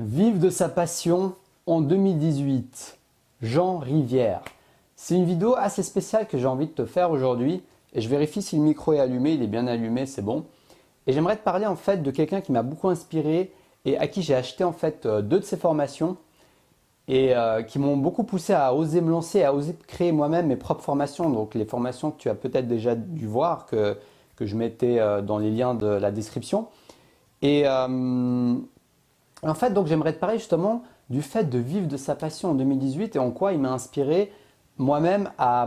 Vivre de sa passion en 2018, Jean Rivière. C'est une vidéo assez spéciale que j'ai envie de te faire aujourd'hui et je vérifie si le micro est allumé, il est bien allumé, c'est bon. Et j'aimerais te parler en fait de quelqu'un qui m'a beaucoup inspiré et à qui j'ai acheté en fait deux de ses formations et qui m'ont beaucoup poussé à oser me lancer, à oser créer moi-même mes propres formations. Donc les formations que tu as peut-être déjà dû voir, que je mettais dans les liens de la description. Et en fait, donc j'aimerais te parler justement du fait de vivre de sa passion en 2018 et en quoi il m'a inspiré moi-même à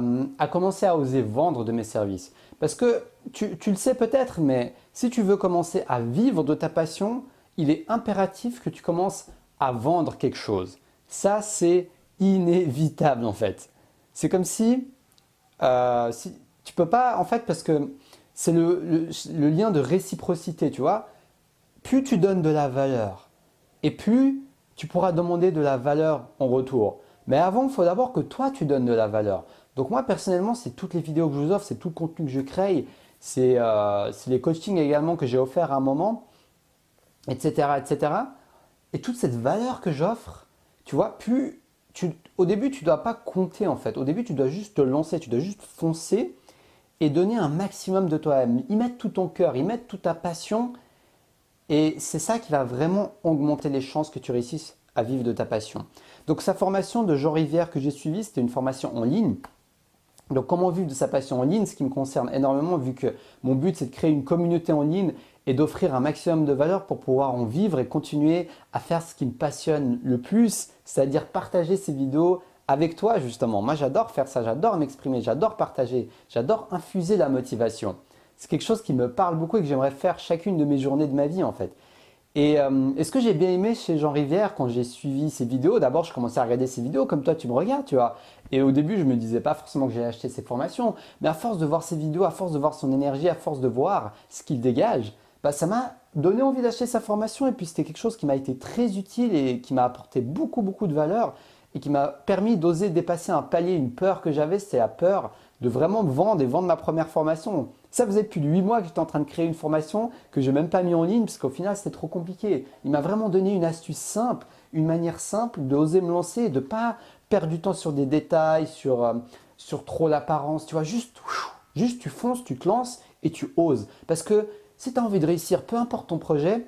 commencer à oser vendre de mes services. Parce que tu le sais peut-être, mais si tu veux commencer à vivre de ta passion, il est impératif que tu commences à vendre quelque chose. Ça, c'est inévitable en fait. C'est comme si tu peux pas, en fait, parce que c'est le lien de réciprocité, tu vois. Plus tu donnes de la valeur, et plus tu pourras demander de la valeur en retour. Mais avant, il faut d'abord que toi, tu donnes de la valeur. Donc moi, personnellement, c'est toutes les vidéos que je vous offre, c'est tout le contenu que je crée, c'est les coachings également que j'ai offerts à un moment, etc., etc. Et cetera. Et toute cette valeur que j'offre, tu vois, au début, tu ne dois pas compter en fait. Au début, tu dois juste te lancer, tu dois juste foncer et donner un maximum de toi-même. Y mettre tout ton cœur, y mettre toute ta passion. Et c'est ça qui va vraiment augmenter les chances que tu réussisses à vivre de ta passion. Donc sa formation de Jean Rivière que j'ai suivie, c'était une formation en ligne. Donc comment vivre de sa passion en ligne, ce qui me concerne énormément vu que mon but c'est de créer une communauté en ligne et d'offrir un maximum de valeur pour pouvoir en vivre et continuer à faire ce qui me passionne le plus, c'est-à-dire partager ces vidéos avec toi justement. Moi j'adore faire ça, j'adore m'exprimer, j'adore partager, j'adore infuser la motivation. C'est quelque chose qui me parle beaucoup et que j'aimerais faire chacune de mes journées de ma vie en fait. Et ce que j'ai bien aimé chez Jean Rivière quand j'ai suivi ses vidéos, d'abord je commençais à regarder ses vidéos comme toi tu me regardes, tu vois. Et au début je me disais pas forcément que j'allais acheter ses formations, mais à force de voir ses vidéos, à force de voir son énergie, à force de voir ce qu'il dégage, bah, ça m'a donné envie d'acheter sa formation et puis c'était quelque chose qui m'a été très utile et qui m'a apporté beaucoup beaucoup de valeur et qui m'a permis d'oser dépasser un palier, une peur que j'avais, c'était la peur de vraiment me vendre et vendre ma première formation. Ça faisait plus de 8 mois que j'étais en train de créer une formation que je n'ai même pas mis en ligne parce qu'au final c'était trop compliqué. Il m'a vraiment donné une astuce simple, une manière simple d'oser me lancer et de ne pas perdre du temps sur des détails, sur trop l'apparence. Tu vois, juste tu fonces, tu te lances et tu oses. Parce que si tu as envie de réussir, peu importe ton projet,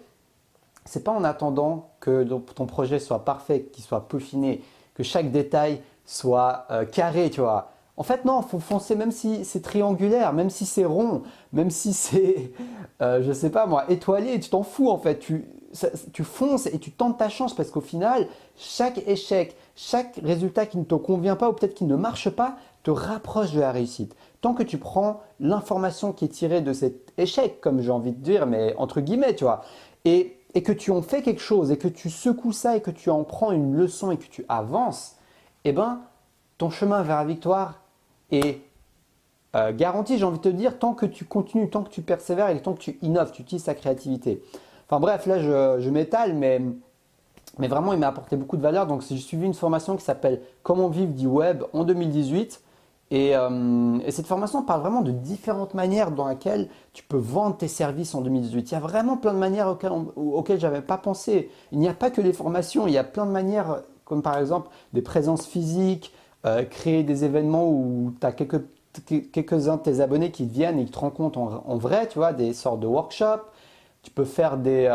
c'est pas en attendant que ton projet soit parfait, qu'il soit peaufiné, que chaque détail soit carré, tu vois. En fait, non, il faut foncer même si c'est triangulaire, même si c'est rond, même si c'est, je sais pas moi, étoilé, tu t'en fous en fait. Tu fonces et tu tentes ta chance parce qu'au final, chaque échec, chaque résultat qui ne te convient pas ou peut-être qui ne marche pas, te rapproche de la réussite. Tant que tu prends l'information qui est tirée de cet échec, comme j'ai envie de dire, mais entre guillemets, tu vois, et que tu en fais quelque chose et que tu secoues ça et que tu en prends une leçon et que tu avances, eh ben, ton chemin vers la victoire est garanti, j'ai envie de te dire, tant que tu continues, tant que tu persévères et tant que tu innoves, tu utilises ta créativité. Enfin bref, là je m'étale, mais vraiment il m'a apporté beaucoup de valeur. Donc j'ai suivi une formation qui s'appelle Comment vivre du web en 2018. Et cette formation parle vraiment de différentes manières dans lesquelles tu peux vendre tes services en 2018. Il y a vraiment plein de manières auxquelles je n'avais pas pensé. Il n'y a pas que les formations, il y a plein de manières comme par exemple des présences physiques, créer des événements où tu as quelques-uns de tes abonnés qui viennent et qui te rencontrent en vrai, tu vois, des sortes de workshops. Tu peux faire des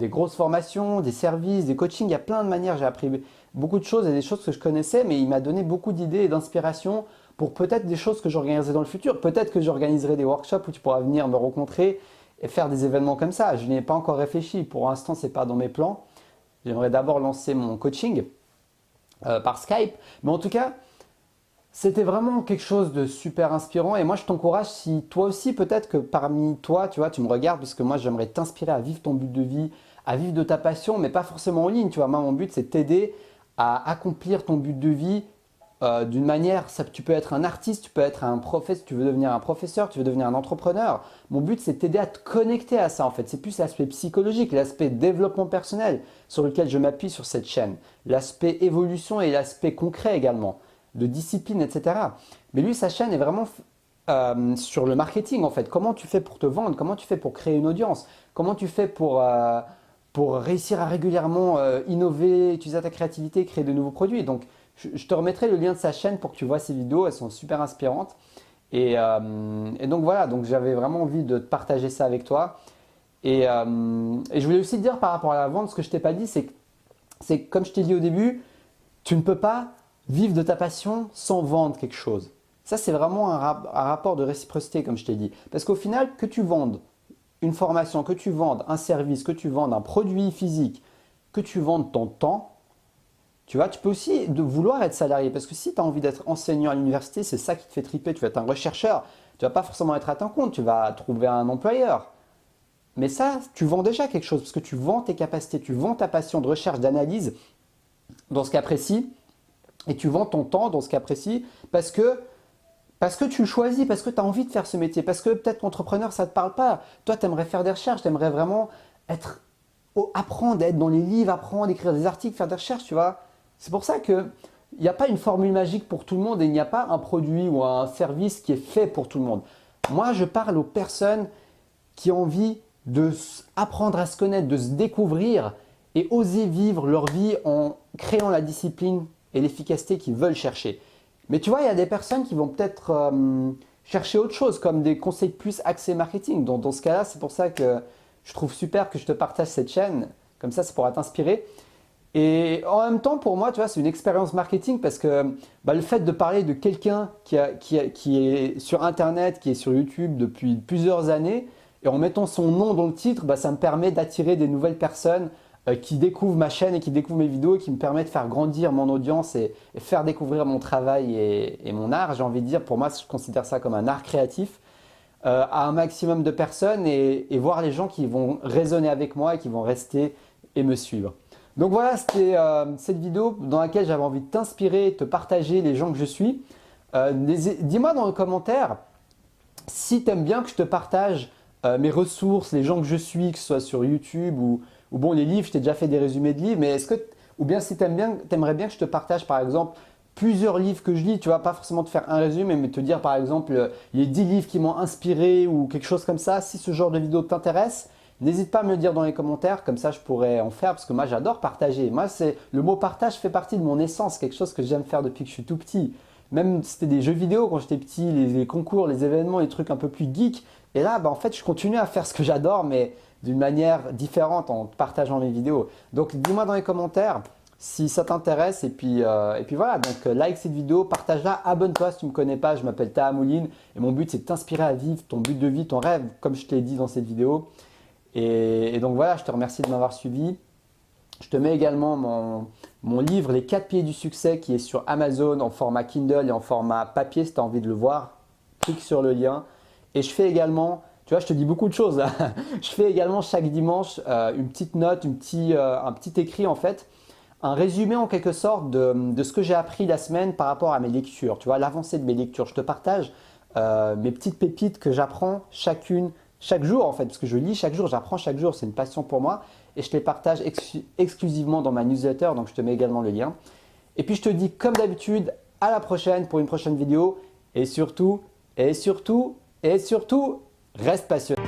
grosses formations, des services, des coachings. Il y a plein de manières. J'ai appris beaucoup de choses et des choses que je connaissais, mais il m'a donné beaucoup d'idées et d'inspiration pour peut-être des choses que j'organiserai dans le futur. Peut-être que j'organiserai des workshops où tu pourras venir me rencontrer et faire des événements comme ça. Je n'y ai pas encore réfléchi. Pour l'instant, ce n'est pas dans mes plans. J'aimerais d'abord lancer mon coaching par Skype. Mais en tout cas, c'était vraiment quelque chose de super inspirant et moi je t'encourage, si toi aussi peut-être que parmi toi, tu vois, tu me regardes parce que moi j'aimerais t'inspirer à vivre ton but de vie, à vivre de ta passion, mais pas forcément en ligne, tu vois. Moi mon but c'est de t'aider à accomplir ton but de vie d'une manière, tu peux être un artiste, tu peux être un professeur, tu veux devenir un professeur, tu veux devenir un entrepreneur. Mon but c'est de t'aider à te connecter à ça en fait. C'est plus l'aspect psychologique, l'aspect développement personnel sur lequel je m'appuie sur cette chaîne. L'aspect évolution et l'aspect concret également de discipline, etc. Mais lui, sa chaîne est vraiment sur le marketing en fait. Comment tu fais pour te vendre? Comment tu fais pour créer une audience? Comment tu fais pour réussir à régulièrement innover, utiliser ta créativité, créer de nouveaux produits. Donc, je te remettrai le lien de sa chaîne pour que tu vois ses vidéos, elles sont super inspirantes. Et donc voilà, donc j'avais vraiment envie de te partager ça avec toi. Et je voulais aussi te dire par rapport à la vente, ce que je t'ai pas dit, c'est comme je t'ai dit au début, tu ne peux pas vivre de ta passion sans vendre quelque chose. Ça, c'est vraiment un rapport de réciprocité, comme je t'ai dit. Parce qu'au final, que tu vendes une formation, que tu vendes un service, que tu vendes un produit physique, que tu vendes ton temps, tu vois, tu peux aussi vouloir être salarié. Parce que si tu as envie d'être enseignant à l'université, c'est ça qui te fait triper. Tu vas être un rechercheur. Tu ne vas pas forcément être à ton compte. Tu vas trouver un employeur. Mais ça, tu vends déjà quelque chose parce que tu vends tes capacités, tu vends ta passion de recherche, d'analyse dans ce cas précis et tu vends ton temps dans ce cas précis parce que tu choisis, parce que tu as envie de faire ce métier, parce que peut-être qu'entrepreneur, ça ne te parle pas. Toi, tu aimerais faire des recherches, tu aimerais vraiment apprendre, être dans les livres, apprendre, écrire des articles, faire des recherches, tu vois. C'est pour ça qu'il n'y a pas une formule magique pour tout le monde et il n'y a pas un produit ou un service qui est fait pour tout le monde. Moi, je parle aux personnes qui ont envie d'apprendre à se connaître, de se découvrir et oser vivre leur vie en créant la discipline et l'efficacité qu'ils veulent chercher. Mais tu vois, il y a des personnes qui vont peut-être chercher autre chose, comme des conseils plus axés marketing. Dans ce cas-là, c'est pour ça que je trouve super que je te partage cette chaîne. Comme ça pourra t'inspirer. Et en même temps, pour moi, tu vois, c'est une expérience marketing parce que le fait de parler de quelqu'un qui est sur Internet, qui est sur YouTube depuis plusieurs années, et en mettant son nom dans le titre, ça me permet d'attirer des nouvelles personnes qui découvrent ma chaîne et qui découvrent mes vidéos et qui me permettent de faire grandir mon audience et faire découvrir mon travail et mon art. J'ai envie de dire, pour moi, je considère ça comme un art créatif à un maximum de personnes et voir les gens qui vont résonner avec moi et qui vont rester et me suivre. Donc voilà, c'était cette vidéo dans laquelle j'avais envie de t'inspirer, de te partager les gens que je suis. Dis-moi dans les commentaires si tu aimes bien que je te partage mes ressources, les gens que je suis, que ce soit sur YouTube ou bon, les livres, je t'ai déjà fait des résumés de livres, mais ou bien si tu aimerais bien que je te partage par exemple plusieurs livres que je lis, tu vois, pas forcément te faire un résumé, mais te dire par exemple les 10 livres qui m'ont inspiré ou quelque chose comme ça. Si ce genre de vidéo t'intéresse, n'hésite pas à me le dire dans les commentaires, comme ça je pourrais en faire parce que moi j'adore partager. Moi, le mot partage fait partie de mon essence, quelque chose que j'aime faire depuis que je suis tout petit. Même si c'était des jeux vidéo quand j'étais petit, les concours, les événements, les trucs un peu plus geeks. Et là, en fait, je continue à faire ce que j'adore, mais d'une manière différente en partageant mes vidéos. Donc, dis-moi dans les commentaires si ça t'intéresse. Et puis voilà, donc like cette vidéo, partage-la, abonne-toi si tu ne me connais pas. Je m'appelle Taha Mouline et mon but, c'est de t'inspirer à vivre ton but de vie, ton rêve, comme je te l'ai dit dans cette vidéo. Et donc voilà, je te remercie de m'avoir suivi. Je te mets également mon livre « Les 4 piliers du succès » qui est sur Amazon en format Kindle et en format papier si tu as envie de le voir. Clique sur le lien. Et je fais également, tu vois, je te dis beaucoup de choses là. Je fais également chaque dimanche une petite note, un petit écrit en fait, un résumé en quelque sorte de ce que j'ai appris la semaine par rapport à mes lectures. Tu vois, l'avancée de mes lectures. Je te partage mes petites pépites que j'apprends chaque jour en fait, parce que je lis chaque jour, j'apprends chaque jour, c'est une passion pour moi et je les partage exclusivement dans ma newsletter, donc je te mets également le lien. Et puis je te dis comme d'habitude, à la prochaine pour une prochaine vidéo et surtout, reste passionné.